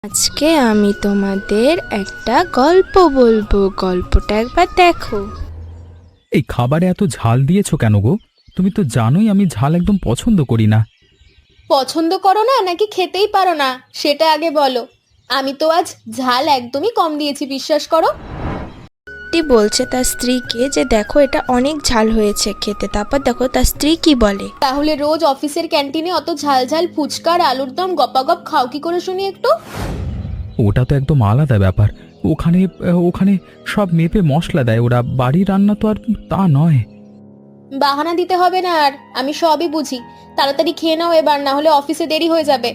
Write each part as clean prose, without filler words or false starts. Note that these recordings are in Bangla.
আজকে আমি তোমাদের একটা গল্প বলবো, গল্পটা একবার দেখো। এই খাবারে এত ঝাল দিয়েছো কেন গো? তুমি তো জানোই আমি ঝাল একদম পছন্দ করি না। পছন্দ করো না নাকি খেতেই পারো না সেটা আগে বলো। আমি তো আজ ঝাল একদমই কম দিয়েছি, বিশ্বাস করো। বলছে তার স্ত্রীকে যে দেখো এটা অনেক ঝাল হয়েছে খেতে, তারপর দেখো তার স্ত্রী কি বলে। তাহলে রোজ অফিসের ক্যান্টিনে অত ঝাল ঝাল ফুচকার আলুর দম গপাগপ খাও কি করে শুনি একটু? ওটা তো একদম আলাদা ব্যাপার। ওখানে ওখানে সব মেপে মশলা দেয় ওরা, বাড়ির রান্না তো আর তা নয়। বাহানা দিতে হবে না আর, আমি সবই বুঝি। তাড়াতাড়ি খেয়ে নাও এবার, না হলে অফিসে দেরি হয়ে যাবে।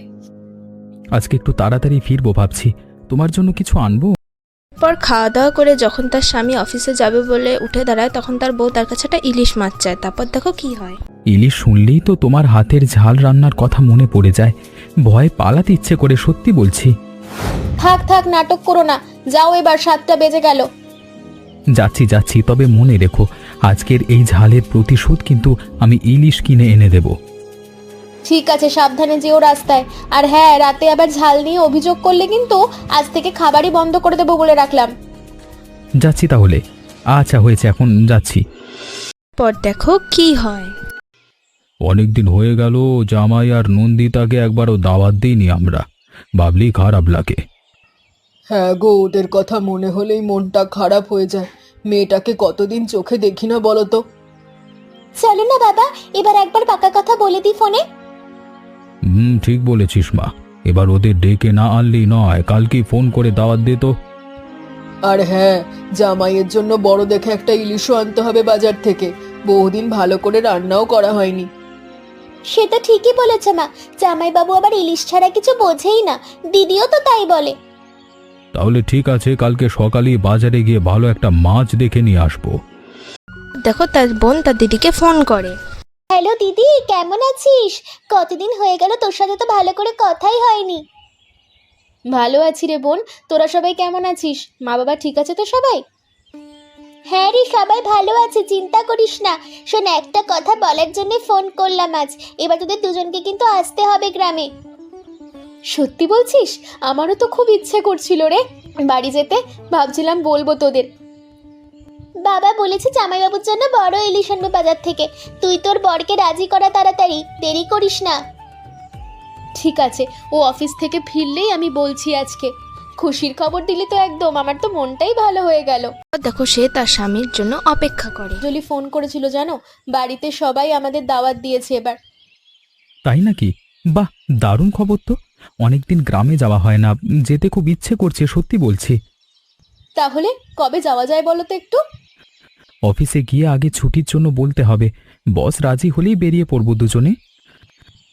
আজকে একটু তাড়াতাড়ি ফিরবো ভাবছি, তোমার জন্য কিছু আনবো। পর খাওয়া দাওয়া করে যখন তার স্বামী অফিসে যাবে বলে উঠে দাঁড়ায়, তখন তার বউ তার কাছে একটা ইলিশ মাছ চায়। তারপর দেখো কি হয়। ইলিশ শুনলেই তো তোমার হাতের ঝাল রান্নার কথা মনে পড়ে যায়। ভয়ে পালাতে ইচ্ছে করে, সত্যি বলছি। থাক থাক, নাটক করো না, যাও এবার, 7টা বেজে গেল। যাচ্ছি যাচ্ছি, তবে মনে রেখো আজকের এই ঝালের প্রতিশোধ কিন্তু আমি ইলিশ কিনে এনে দেব। ঠিক আছে, সাবধানে যেও রাস্তায়। আর হ্যাঁ, রাতে আবার ঝাল নিয়ে অভিযোগ করলে কিন্তু আজ থেকে খাবারই বন্ধ করে দেবো বলে রাখলাম। যাচ্ছি তাহলে। আচ্ছা হয়েছে, এখন যাচ্ছি। পর দেখো কি হয়। অনেকদিন হয়ে গেল জামাই আর নন্দিতাকে একবারও দাওয়াত দিইনি আমরা, ভাবলেই খারাপ লাগে। হ্যাঁ গো, ওদের কথা মনে হলেই মনটা খারাপ হয়ে যায়। মেয়েটাকে কতদিন চোখে দেখি না বলো তো। চলো না বাবা, এবার একবার পাকা কথা বলে দিই ফোনে। ঠিক বলেছিস মা। এবার ওদের ডেকে না আনলেই নয়, কালকেই ফোন করে দাওয়াত দে তো। আর হ্যাঁ, জামাইয়ের জন্য বড় দেখে একটা ইলিশও আনতে হবে বাজার থেকে। বহুদিন ভালো করে রান্নাও করা হয়নি। সে তো ঠিকই বলেছে মা, জামাইবাবু আবার ইলিশ ছাড়া কিছু বোঝেই না, দিদিও তো তাই বলে। তাহলে ঠিক আছে, কালকে সকালেই বাজারে গিয়ে ভালো একটা মাছ দেখে নিয়ে আসবো। দেখো তার বোন তার দিদিকে ফোন করে। হ্যালো দিদি, কেমন আছিস? কতদিন হয়ে গেল, তোর সাথে তো ভালো করে কথাই হয়নি। ভালো আছি রে বোন, তোরা সবাই কেমন আছিস? মা বাবা ঠিক আছে তো সবাই? হ্যাঁ রে, সবাই ভালো আছে, চিন্তা করিস না। শোন, একটা কথা বলার জন্য ফোন করলাম আজ। এবার তোদের দুজনকে কিন্তু আসতে হবে গ্রামে। সত্যি বলছিস? আমারও তো খুব ইচ্ছে করছিল রে বাড়ি যেতে, ভাবছিলাম বলবো তোদের। বাবা বলেছে জামাইবাবুর জন্য বড় ইলিশ আনবে বাজার থেকে। তুই তোর বরকে রাজি করা তাড়াতাড়ি, দেরি করিস না। ঠিক আছে, ও অফিস থেকে ফিরলেই আমি বলছি আজকে। খুশির খবর দিলি তো একদম, আমার তো মনটাই ভালো হয়ে গেল। দেখো সে তার স্বামীর জন্য অপেক্ষা করে। জলি ফোন করেছিল জানো, বাড়িতে সবাই আমাদের দাওয়াত দিয়েছে এবার। তাই নাকি? বাহ, দারুণ খবর তো। অনেকদিন গ্রামে যাওয়া হয় না, যেতে খুব ইচ্ছে করছে, সত্যি বলছি। তাহলে কবে যাওয়া যায় বলো তো একটু? অফিসে গিয়ে আগে ছুটির জন্য বলতে হবে। বস রাজি হলেই বেরিয়ে পড়বো দুজনে।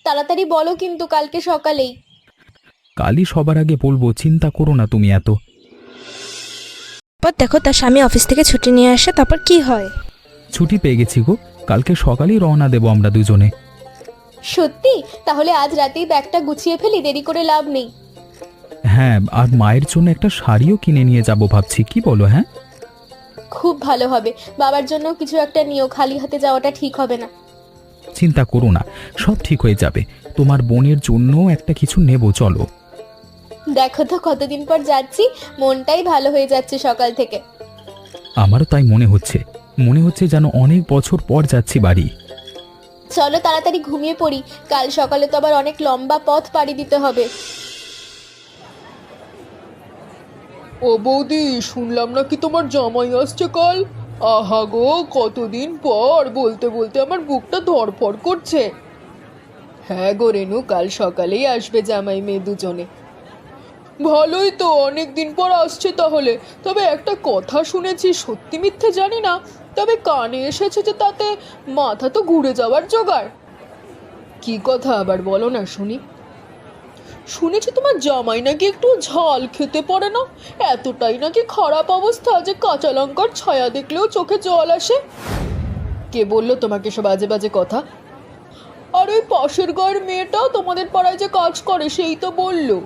তাড়াতাড়ি বলো কিন্তু, কালকে সকালেই। কালই সবার আগে বলবো, চিন্তা করো না তুমি এত। পর দেখো তার স্বামী অফিস থেকে ছুটি নিয়ে আসে। তারপর কি হয়। ছুটি পেয়ে গেছি গো, কালকে সকালেই রওনা দেবো আমরা দুজনে। সত্যি? তাহলে আজ রাতেই ব্যাগটা গুছিয়ে ফেলি, দেরি করে লাভ নেই। হ্যাঁ, আর মায়ের জন্য একটা শাড়িও কিনে নিয়ে যাব ভাবছি, কি বলো? হ্যাঁ, খুব ভালো হবে। বাবার জন্য কিছু একটা নিও, খালি হাতে যাওয়াটা ঠিক হবে না। চিন্তা করো না, সব ঠিক হয়ে যাবে। তোমার বোনের জন্য একটা কিছু নেব, চলো। দেখো তো কতদিন পর যাচ্ছি, মনটাই ভালো হয়ে যাচ্ছে সকাল থেকে। আমারও তাই মনে হচ্ছে, মনে হচ্ছে যেন অনেক বছর পর যাচ্ছি বাড়ি। চলো তাড়াতাড়ি ঘুমিয়ে পড়ি, কাল সকালে তো আবার অনেক লম্বা পথ পাড়ি দিতে হবে। ও বৌদি, শুনলাম নাকি তোমার জামাই আসছে কাল। আহা গো, কতদিন পর, বলতে বলতে আমার বুকটা ধড়ফড় করছে। হ্যাঁ গো রেনু, কাল সকালেই আসবে জামাই মেয়ে দুজনে। ভালোই তো, অনেক দিন পর আসছে তাহলে। তবে একটা কথা শুনেছি, সত্যি মিথ্যে জানি না, তবে কানে এসেছে যে তাতে মাথা তো ঘুরে যাওয়ার জোগাড়। কি কথা আবার বলো না শুনি। শুনেছি তোমার জামাই নাকি একটু ঝাল খেতে পারে না, এতটাই নাকি খারাপ অবস্থা যে কাঁচা লঙ্কার ছায়া দেখলেও চোখে জল আসে। কে বললো তোমাকে সব বাজে বাজে কথা? আর ওই পাশের গায়ের মেয়েটা তোমাদের পাড়ায় যে কাজ করে, সেই তো বললো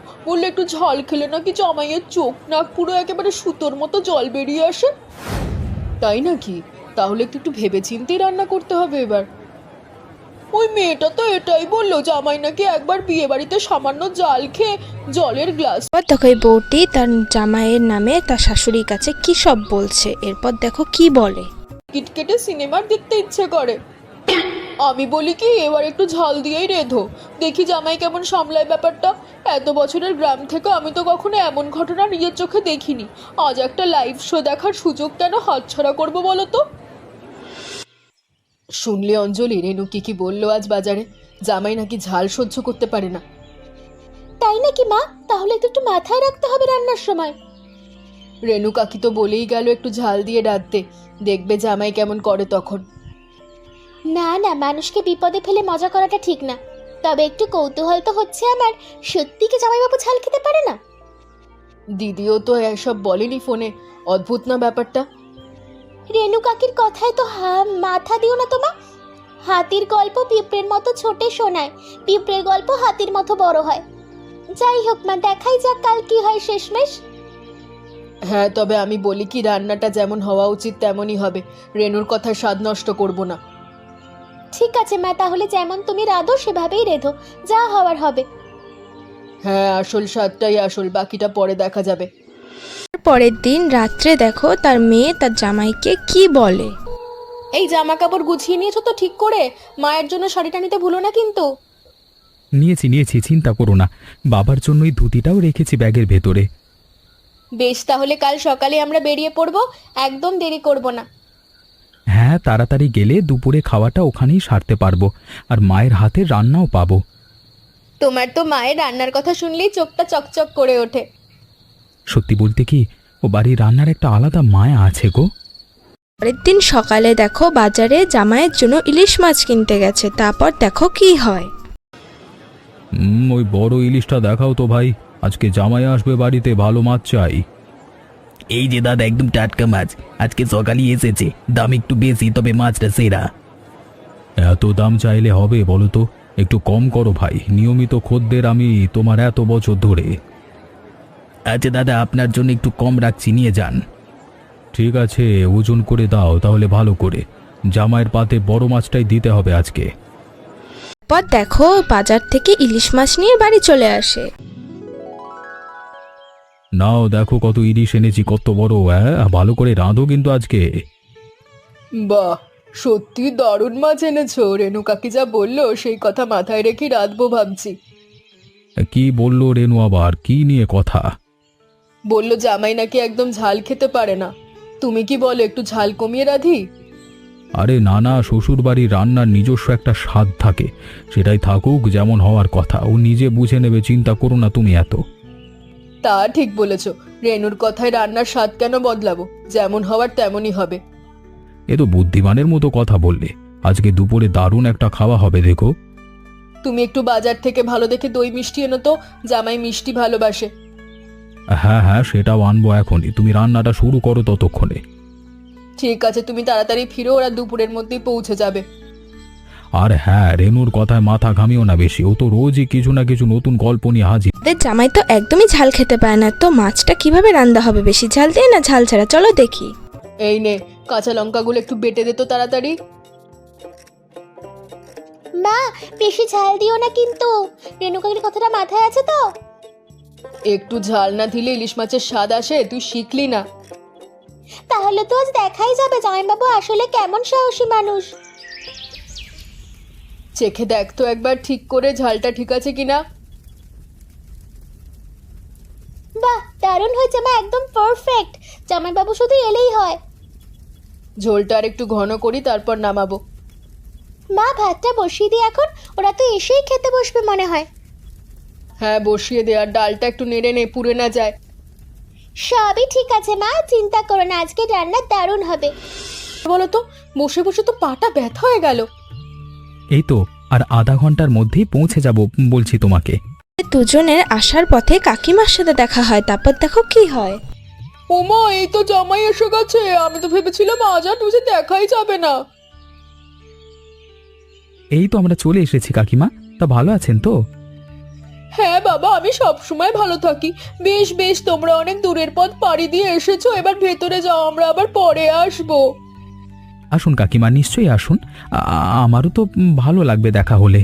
একটু ঝাল খেলে নাকি জামাইয়ের চোখ নাক পুরো একেবারে সুতোর মতো জল বেরিয়ে আসে। তাই নাকি? তাহলে একটু ভেবে চিন্তেই রান্না করতে হবে এবার। ওই মেয়েটা তো এটাই বললো জামাই নাকি একবার বিয়ে বাড়িতে সামান্য জাল খেয়ে জলের গ্লাস এরপর দেখো এই বউটি তার জামাইয়ের নামে তার শাশুড়ির কাছে কি সব বলছে। এরপর দেখো কি বলে। টিকিট কেটে সিনেমার দেখতে ইচ্ছে করে। আমি বলি কি এবার একটু ঝাল দিয়েই রেধো, দেখি জামাই কেমন সামলায় ব্যাপারটা। এত বছরের গ্রাম থেকে আমি তো কখনো এমন ঘটনা নিজের চোখে দেখিনি। আজ একটা লাইভ শো দেখার সুযোগ কেন হাতছাড়া করবো বলো তো? শুনলে অঞ্জলি, রেনু কি বললো আজ বাজারে? জামাই নাকি ঝাল সহ্য করতে পারে না। তাই নাকি মা? তাহলে তো একটু মাথায় রাখতে হবে রান্নার সময়। রেনু কাকি তো বলেই গেল একটু ঝাল দিয়ে রাঁধতে, দেখবে জামাই কেমন করে তখন। না না, মানুষকে বিপদে ফেলে মজা করাটা ঠিক না। তবে একটু কৌতূহল তো হচ্ছে আমার, সত্যি কি জামাইবাবু ঝাল খেতে পারে না? দিদিও তো এসব বলেনি ফোনে, অদ্ভুত না ব্যাপারটা? রেনু কাকির কথায় তো মাথা দিও না তোমা। হাতির গল্প পিঁপড়ের মতো ছোটে শোনায়, পিঁপড়ের গল্প হাতির মতো বড় হয়। যাই হোক মা, দেখাই যাক কাল কি হয় শেষমেশ। হ্যাঁ, তবে আমি বলি কি, রান্নাটা যেমন হওয়া উচিত তেমনই হবে। রেনুর কথায় স্বাদ নষ্ট করব না। ঠিক আছে মা, তাহলে যেমন তুমি রাঁধো সেভাবেই রেঁধো, যা হওয়ার হবে। হ্যাঁ, আসল স্বাদটাই আসল, বাকিটা পরে দেখা যাবে। পরের দিন রাত্রে দেখো তার মেয়ে তার জামাইকে কি বলে। এই জামা কাপড় গুছিয়ে নিয়েছো তো ঠিক করে? মায়ের জন্য শাড়িটা নিতে ভুলো না কিন্তু। নিয়েছি, চিন্তা করো না। বাবার জন্য এই ধুতিটাও রেখেছি ব্যাগের ভেতরে। বেশ, তাহলে কাল সকালে আমরা বেরিয়ে পড়বো, একদম দেরি করব না। হ্যাঁ, তাড়াতাড়ি গেলে দুপুরে খাওয়াটা ওখানেই সারতে পারবো, আর মায়ের হাতে রান্নাও পাবো। তোমার তো মায়ের রান্নার কথা শুনলেই চোখটা চকচক করে ওঠে। সত্যি বলতে কি, ও বাড়ির রান্নার একটা আলাদা মায়া আছে গো। পরের দিন সকালে দেখো বাজারে জামাইয়ের জন্য ইলিশ মাছ কিনতে গেছে। তারপর দেখো কি হয়। ওই বড় ইলিশটা দেখাও তো ভাই, আজকে জামাই আসবে বাড়িতে, ভালো মাছ চাই। এই যে দাদা, একদম টাটকা মাছ, আজকে সকালই এসেছে, দাম একটু বেশি, তবে মাছটা সেরা। এত দাম চাইলে হবে বলো তো? একটু কম করো ভাই, নিয়মিত খদ্দের আমি তোমার এত বছর ধরে। আচ্ছা দাদা, আপনার জন্য একটু কম রাখছি, নিয়ে যান। ঠিক আছে, ওজন করে দাও তাহলে ভালো করে। জামাইয়ের পাতে বড় মাছটাই দিতে হবে আজকে। তারপর দেখো বাজার থেকে ইলিশ মাছ নিয়ে বাড়ি চলে আসে। নাও দেখো কত ইলিশ এনেছি, কত বড়। হ্যাঁ, ভালো করে রাঁধো কিন্তু আজকে। বাহ, সত্যি দারুণ মাছ এনেছো। রেনু কাকি যা বললো সেই কথা মাথায় রেখে রাঁধবো ভাবছি। কি বললো রেনু আবার? কি নিয়ে কথা? বললো জামাই নাকি একদম ঝাল খেতে পারে না। তুমি কি বলো, একটু ঝাল কমিয়ে রাঁধি? আরে না, শ্বশুর বাড়ির রান্নার নিজস্ব একটা স্বাদ থাকে, সেটাই থাকুক যেমন হওয়ার কথা। ও নিজে বুঝে নেবে, চিন্তা করো না তুমি এত। তা ঠিক বলেছো। রেনুর কথায় রান্নার স্বাদ কেন বদলাবো? যেমন হওয়ার তেমনই হবে। এ তো বুদ্ধিমানের মতো কথা বললে। আজকে দুপুরে দারুণ একটা খাওয়া হবে দেখো। তুমি একটু বাজার থেকে ভালো দেখে দই মিষ্টি এনো তো, জামাই মিষ্টি ভালোবাসে। হ্যাঁ, সেটাও আনবো এখনই। তুমি রান্নাটা শুরু করো ততক্ষণে। ঠিক আছে, তুমি তাড়াতাড়ি ফিরো, ওরা দুপুরের মধ্যেই পৌঁছে যাবে। আর হ্যাঁ, রেনুর কথায় মাথা ঘামিও না বেশি। ও তো রোজই কিছু না কিছু নতুন গল্প নিয়ে হাজির। ওদের জামাই তো একদমই ঝাল খেতে পারে না, তো মাছটা কিভাবে রান্না হবে? বেশি ঝাল দিয়ে না ঝাল ছাড়া? চলো দেখি। এই নে, কাঁচা লঙ্কাগুলো একটু বেটে দে তো তাড়াতাড়ি। মা, বেশি ঝাল দিও না কিন্তু। রেনু কাকির কথাটা মাথায় আছে তো? একটু ঝাল না দিলে ইলিশ মাছের স্বাদ আসে? তুই শিখলি না? তাহলে তো আজ দেখাই যাবে জামাইবাবু আসলে কেমন সাহসী মানুষ। চেখে দেখ তো একবার ঠিক করে ঝালটা ঠিক আছে কিনা। বাহ, দারুণ হয়েছে মা, একদম পারফেক্ট। জামাইবাবু শুধু এলেই হয়। ঝোলটা আর একটু ঘন করি, তারপর নামাবো। মা, ভাতটা বসিয়ে দিই এখন, ওরা তো এসেই খেতে বসবে মনে হয়। হ্যাঁ, বসিয়ে দে, আর ডালটা একটু নেড়ে নে, পুড়ে না যায়। সবই ঠিক আছে মা, চিন্তা করো না, আজকে রান্না দারুণ হবে। বলো তো, বসে বসে তো পাটা ব্যথা হয়ে গেল। এই তো আর আধা ঘন্টার মধ্যেই পৌঁছে যাব বলছি তোমাকে। দুজনের আসার পথে কাকিমার সাথে দেখা হয়। তারপর দেখো কি হয়। ওমা, এই তো জামাই এসে গেছে। আমি তো ভেবেছিলাম আজ আর বুঝে দেখাই যাবে না। এই তো আমরা চলে এসেছি কাকিমা। তা ভালো আছেন তো? হ্যাঁ বাবা, আমি সব সময় ভালো থাকি। বেশ বেশ, তোমরা অনেক দূরের পথ পাড়ি দিয়ে এসেছো, এবার ভেতরে যাও, আমরা আবার পরে আসবো। আসুন কাকিমা, নিশ্চয়ই আসুন। আমারও তো ভালো লাগবে দেখা হলে।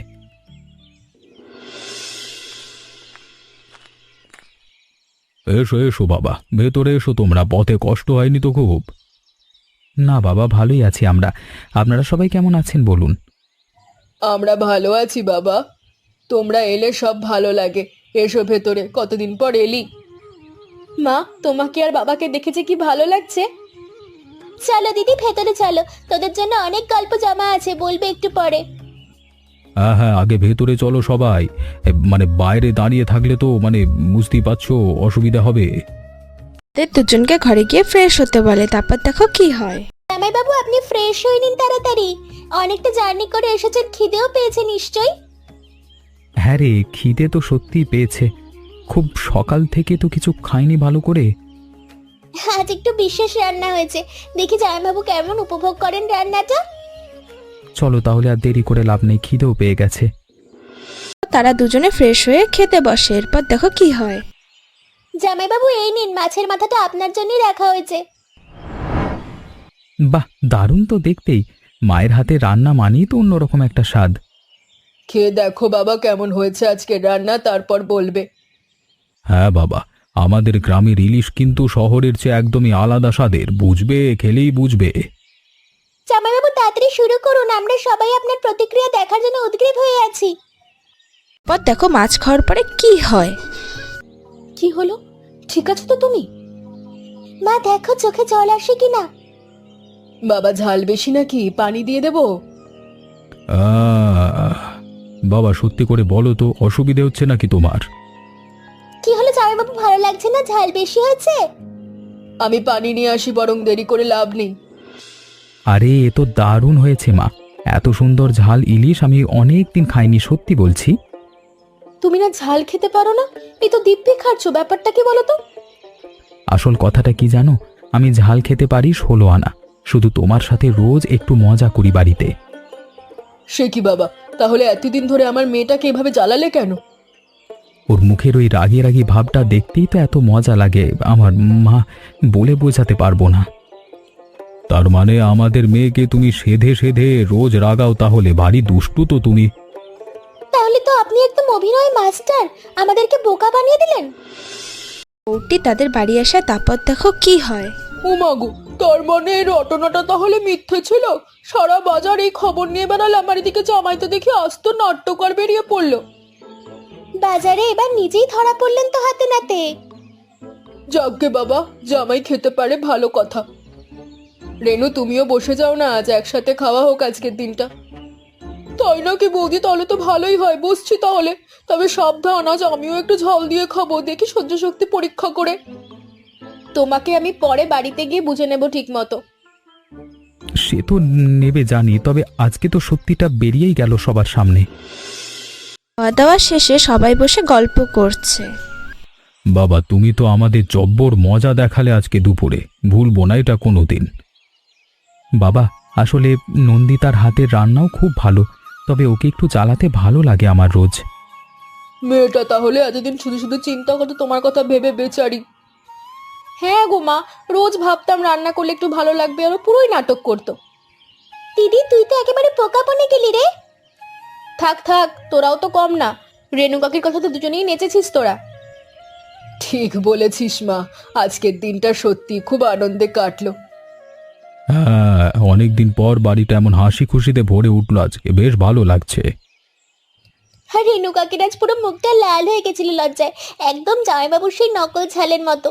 এসো এসো বাবা, ভেতরে এসো, তোমরা পথে কষ্ট হয়নি তো খুব? না বাবা, ভালোই আছি আমরা। আপনারা সবাই কেমন আছেন বলুন? আমরা ভালো আছি বাবা। তোমরা এলে সব ভালো লাগে। এসো ভেতরে, কতদিন পর এলি। মা, তোমাকে আর বাবাকে দেখেছে কি ভালো লাগছে। চলো দিদি, ভেতরে চলো, তোদের জন্য অনেক গল্প জমা আছে, বলবে একটু পরে। হ্যাঁ হ্যাঁ, আগে ভেতরে চলো সবাই। বাইরে দাঁড়িয়ে থাকলে তো বুঝতেই পারছো অসুবিধা হবে। তাদের দুজনকে ঘরে গিয়ে ফ্রেশ হতে বলে, তারপর দেখো কি হয়। জামাইবাবু, আপনি ফ্রেশ হয়ে নিন তাড়াতাড়ি, অনেকটা জার্নি করে এসেছেন, খিদেও পেয়েছে নিশ্চয়ই। হ্যাঁ রে, খিদে তো সত্যিই পেয়েছে। খুব সকাল থেকে তো কিছু খাইনি ভালো করে। আজ একটু বিশেষ রান্না হয়েছে, দেখি জামাইবাবু কেমন উপভোগ করেন রান্নাটা। চলো তাহলে, আর দেরি করে লাভ নেই, খিদেও পেয়ে গেছে। তারা দুজনে ফ্রেশ হয়ে খেতে বসে, এরপর দেখো কি হয়। জামাইবাবু, এই নিন, মাছের মাথাটা আপনার জন্যই রাখা হয়েছে। বাহ, দারুণ তো দেখতেই। মায়ের হাতে রান্না মানেই তো অন্যরকম একটা স্বাদ। খেয়ে দেখো বাবা কেমন হয়েছে আজকের রান্না, তারপর বলবে। হ্যাঁ বাবা, আমাদের গ্রামের ইলিশ কিন্তু শহরের চেয়ে একদমই আলাদা স্বাদের, বুঝবে, খেলেই বুঝবে। জামাইবাবু, তাড়াতাড়ি শুরু করুন, আমরা সবাই আপনার প্রতিক্রিয়া দেখার জন্য উদগ্রীব হয়ে আছি। পর দেখো মাছ খাওয়ার পরে কি হয়। কি হলো, ঠিক আছে তো তুমি? মা দেখো, চোখে জল আসে কিনা। বাবা, ঝাল বেশি নাকি? পানি দিয়ে দেবো? বাবা সত্যি করে বলো তো, অসুবিধে হচ্ছে নাকি তোমার? কি হলো জামাইবাবু, ভালো লাগছে না? ঝাল বেশি হয়েছে? আমি পানি নিয়ে আসি, বরং দেরি করে লাভ নেই। আরে এ তো দারুণ হয়েছে মা, এত সুন্দর ঝাল ইলিশ আমি অনেক দিন খাইনি, সত্যি বলছি। তুমি না ঝাল খেতে পারো না, এই তো দিব্যি খাচ্ছ, ব্যাপারটা কি বলো তো? আসল কথাটা কি জানো, আমি ঝাল খেতে পারি 16 আনা, শুধু তোমার সাথে রোজ একটু মজা করি বাড়িতে। সে কি বাবা, তাহলে এতদিন ধরে আমার মেয়েটাকে এভাবে জ্বালালে কেন? ওর মুখের ওই রাগি রাগি ভাবটা দেখতেই তো এত মজা লাগে আমার, মা, বলে বোঝাতে পারবো না। তার মানে আমাদের মেয়েকে তুমি সেধে সেধে রোজ রাগাও? তাহলে ভারী দুষ্টু তো তুমি। তাহলে তো আপনি একদম অভিনয় মাস্টার, আমাদেরকে বোকা বানিয়ে দিলেন। বউটি তাদের বাড়ি আসে, তারপর দেখো কি হয়। ও মাগো, তার মানে এই রটনাটা তাহলে মিথ্যে ছিল? সারা বাজার এই খবর নিয়ে বেড়াল, আমার এদিকে জামাই তো দেখি আস্ত নাট্যকার বেরিয়ে পড়লো। বাজারে এবার নিজেই ধরা পড়লেন তো হাতে নাতে। যাকগে বাবা, জামাই খেতে পারে, ভালো কথা। রেনু, তুমিও বসে যাও না, আজ একসাথে খাওয়া হোক আজকের দিনটা। তাই নাকি বৌদি? তাহলে তো ভালোই হয়, বসছি তাহলে। তবে সাবধান, আজ আমিও একটু ঝাল দিয়ে খাবো, দেখি সহ্য শক্তি পরীক্ষা করে। তোমাকে আমি পরে বাড়িতে গিয়ে বুঝে নেব ঠিক মতো। সে তো নেবে জানি, তবে আজকে তো সত্যিটা বেরিয়েই গেল সবার সামনে। খাওয়া দাওয়া শেষে সবাই বসে গল্প করছে। বাবা, তুমি তো আমাদের জব্বর মজা দেখালে আজকে দুপুরে, ভুলবো না এটা কোনোদিন। বাবা, আসলে নন্দিতার হাতের রান্নাও খুব ভালো, তবে ওকে একটু চালাতে ভালো লাগে আমার রোজ। মেয়েটা তাহলে এতদিন শুধু শুধু চিন্তা করতো তোমার কথা ভেবে, বেচারি। হ্যাঁ গো মা, রোজ ভাবতাম রান্না করলে একটু ভালো লাগবে, আর ও পুরোই নাটক করতো। দিদি, তুই তো একেবারে পোকা বনে গেলি রে। থাক থাক, তোরাও তো কম না। রেনু কাকির কথা তো দুজনেই নেচেছিস তোরা। ঠিক বলেছিস মা, আজকের দিনটা সত্যি খুব আনন্দে কাটলো। হ্যাঁ, অনেকদিন পর বাড়িটা এমন হাসি খুশিতে ভরে উঠলো, আজকে বেশ ভালো লাগছে। আর রেনু কাকির আজ পুরো মুখটা লাল হয়ে গেছিল লজ্জায়, একদম জামাইবাবুর সেই নকল ঝালের মতো।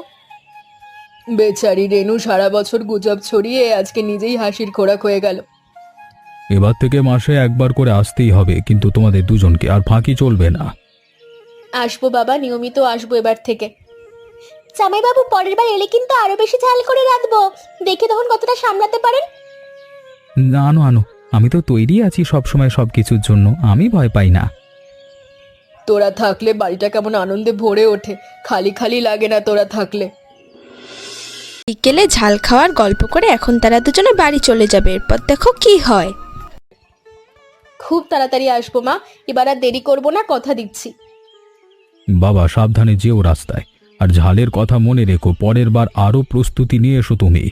বেচারি রেনু সারা বছর গুজব ছড়িয়ে আজকে নিজেই হাসির খোরাক হয়ে গেল। এবার থেকে মাসে একবার করে আসতেই হবে, কিন্তু তোমাদের দুজনকে, আর ফাঁকি চলবে না। আসবো বাবা, নিয়মিত আসবো এবার থেকে। জামাইবাবু, পরের বার এলে কিন্তু আরো বেশি ঝাল করে রাখবো, দেখে তখন কতটা সামলাতে পারেন। আনো আনো, আমি তো তৈরি আছি সবসময় সবকিছুর জন্য, আমি ভয় পাই না। তোরা থাকলে বাড়িটা কেমন আনন্দে ভরে ওঠে, খালি খালি লাগে না তোরা থাকলে। বিকেলে ঝাল খাওয়ার গল্প করে এখন তারা দুজনে বাড়ি চলে যাবে, এরপর দেখো কি হয়। খুব তাড়াতাড়ি আসবো মা, এবার আর দেরি করবো না, কথা দিচ্ছি। বাবা, সাবধানে যেও রাস্তায়, আর ঝালের কথা মনে রেখো, পরের বার আরও প্রস্তুতি নিয়ে এসো তুমি।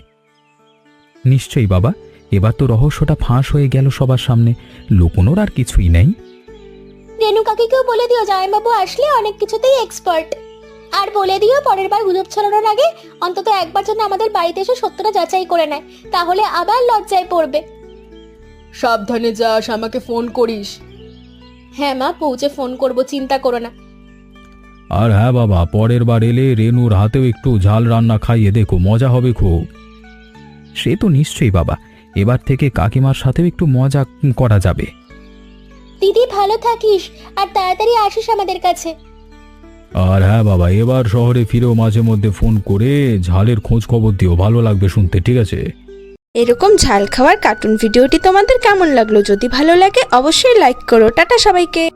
নিশ্চয়ই বাবা, এবার তো রহস্যটা ফাঁস হয়ে গেল সবার সামনে, লুকোনোর আর কিছুই নেই। রেনু কাকিকেও বলে দিও জামাইবাবু আসলে অনেক কিছুতেই এক্সপার্ট। আর বলে দিও পরের বার গুজব ছড়ানোর আগে অন্তত একবার যেন আমাদের বাড়িতে এসে সত্যটা যাচাই করে নেয়, তাহলে আবার লজ্জায় পড়বে। সাবধানে যাস, আমাকে ফোন করিস। হ্যাঁ মা, পৌঁছে ফোন করব, চিন্তা করো না। আর হ্যাঁ বাবা, পরের বার এলে রেনুর হাতেও একটু ঝাল রান্না খাইয়ে দেখো, মজা হবে খুব। সে তো নিশ্চয়ই বাবা, এবার থেকে কাকিমার সাথেও একটু মজা করা যাবে। দিদি ভালো থাকিস আর তাড়াতাড়ি আসিস আমাদের কাছে। আর হ্যাঁ বাবা, এবার শহরে ফিরেও মাঝে মধ্যে ফোন করে ঝালের খোঁজ খবর দিও, ভালো লাগবে শুনতে, ঠিক আছে? এরকম ঝাল খাওয়ার কার্টুন ভিডিওটি তোমাদের কেমন লাগলো? যদি ভালো লাগে অবশ্যই লাইক করো। টাটা সবাইকে।